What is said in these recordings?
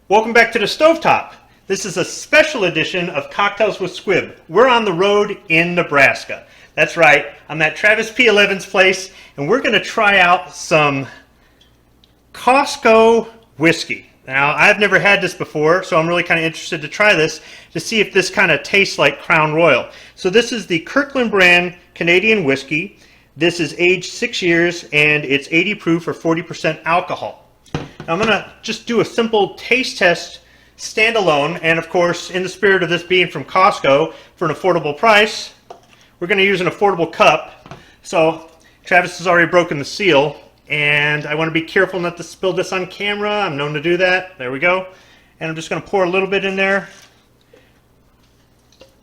Welcome back to the Stovetop. This is a special edition of Cocktails with Squib. We're on the road in Nebraska. That's right, I'm at Travis P. Levin's place, and we're going to try out some Costco whiskey. Now, I've never had this before, so I'm really kind of interested to try this to see if this kind of tastes like Crown Royal. So this is the Kirkland brand Canadian whiskey. This is aged 6 years, and it's 80 proof or 40% alcohol. Now, I'm going to just do a simple taste test standalone, and of course, in the spirit of this being from Costco for an affordable price, we're going to use an affordable cup. So Travis has already broken the seal, and I want to be careful not to spill this on camera. I'm known to do that. There we go. And I'm just going to pour a little bit in there.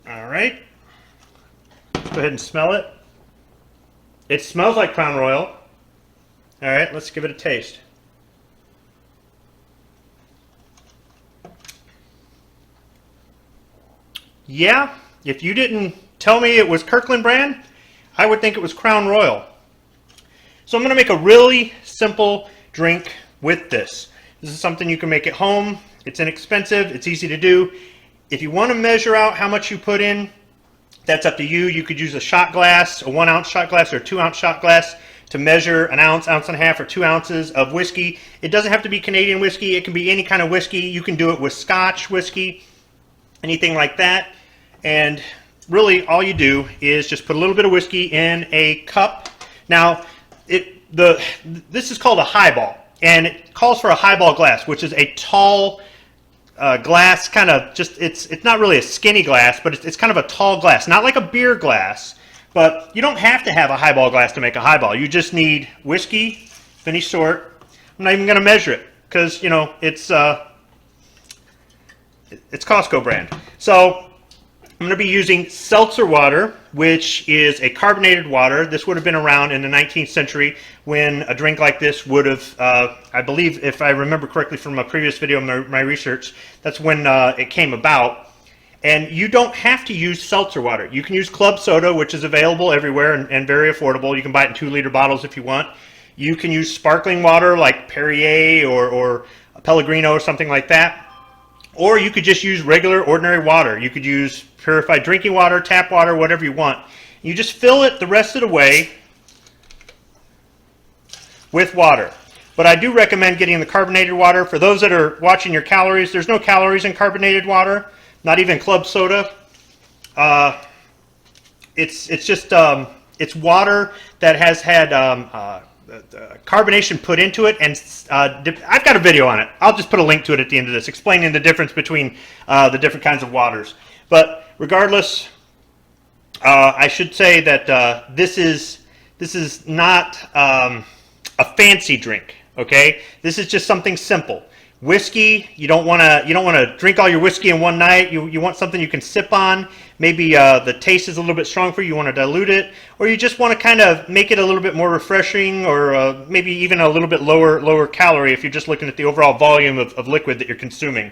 All right. Let's go ahead and smell it. It smells like Crown Royal. All right, let's give it a taste. Yeah, if you didn't tell me it was Kirkland brand, I would think it was Crown Royal. So I'm going to make a really simple drink with this. This is something you can make at home. It's inexpensive. It's easy to do. If you want to measure out how much you put in, that's up to you. You could use a shot glass, a 1 ounce shot glass or a 2 ounce shot glass to measure an ounce, ounce and a half, or 2 ounces of whiskey. It doesn't have to be Canadian whiskey. It can be any kind of whiskey. You can do it with Scotch whiskey, anything like that. And really all you do is just put a little bit of whiskey in a cup. Now, this is called a highball, and it calls for a highball glass, which is a tall glass, kind of just, it's not really a skinny glass, but it's kind of a tall glass, not like a beer glass, but you don't have to have a highball glass to make a highball. You just need whiskey of any sort. I'm not even going to measure it because, you know, it's Costco brand. So I'm going to be using Seltzer water, which is a carbonated water. This would have been around in the 19th century when a drink like this would have, I believe, if I remember correctly from a previous video in my research, that's when it came about. And you don't have to use seltzer water. You can use club soda, which is available everywhere and very affordable. You can buy it in 2-liter bottles if you want. You can use sparkling water like Perrier or Pellegrino or something like that. Or you could just use regular, ordinary water. You could use purified drinking water, tap water, whatever you want. You just fill it the rest of the way with water. But I do recommend getting the carbonated water. For those that are watching your calories, there's no calories in carbonated water, not even club soda. It's just it's water that has had carbonation put into it, and I've got a video on it. I'll just put a link to it at the end of this, explaining the difference between the different kinds of waters. But regardless, I should say that this is not a fancy drink. Okay, this is just something simple. Whiskey, you don't want to drink all your whiskey in one night. You want something you can sip on. Maybe the taste is a little bit strong for you. You want to dilute it, or you just want to kind of make it a little bit more refreshing, or maybe even a little bit lower calorie if you're just looking at the overall volume of liquid that you're consuming.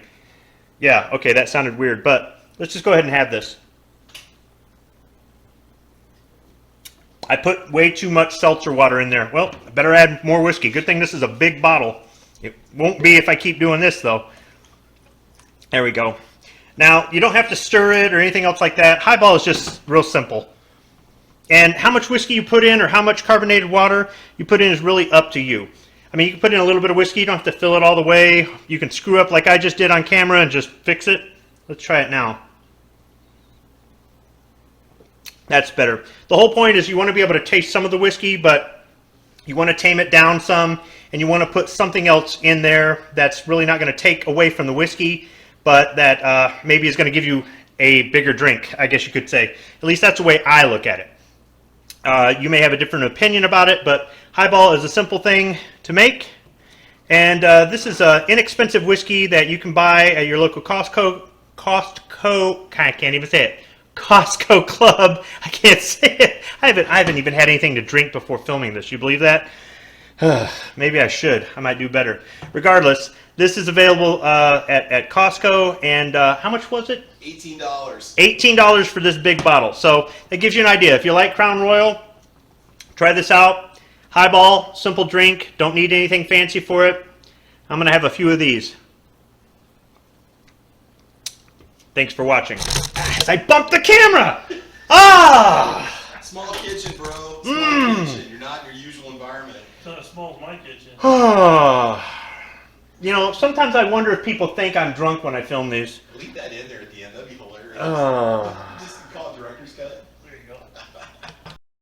Yeah, okay, that sounded weird, but let's just go ahead and have this. I put way too much seltzer water in there. Well, I better add more whiskey. Good thing this is a big bottle. It won't be if I keep doing this, though. There we go. Now, you don't have to stir it or anything else like that. Highball is just real simple. And how much whiskey you put in or how much carbonated water you put in is really up to you. I mean, you can put in a little bit of whiskey. You don't have to fill it all the way. You can screw up like I just did on camera and just fix it. Let's try it now. That's better. The whole point is you want to be able to taste some of the whiskey, but you want to tame it down some, and you want to put something else in there that's really not going to take away from the whiskey, but that maybe is going to give you a bigger drink, I guess you could say. At least that's the way I look at it. You may have a different opinion about it, but highball is a simple thing to make. And this is an inexpensive whiskey that you can buy at your local Costco, I can't even say it. Costco club. I can't say it. I haven't even had anything to drink before filming this. You believe that? Maybe I should. I might do better. Regardless, this is available at Costco, and how much was it? $18. $18 for this big bottle. So that gives you an idea. If you like Crown Royal, try this out. Highball, simple drink. Don't need anything fancy for it. I'm going to have a few of these. Thanks for watching. As I bumped the camera! Ah! Small kitchen, bro. Small kitchen. You're not in your usual environment. It's not as small as my kitchen. You know, sometimes I wonder if people think I'm drunk when I film these. Leave that in there at the end. That'd be hilarious. Oh. Just call it director's cut.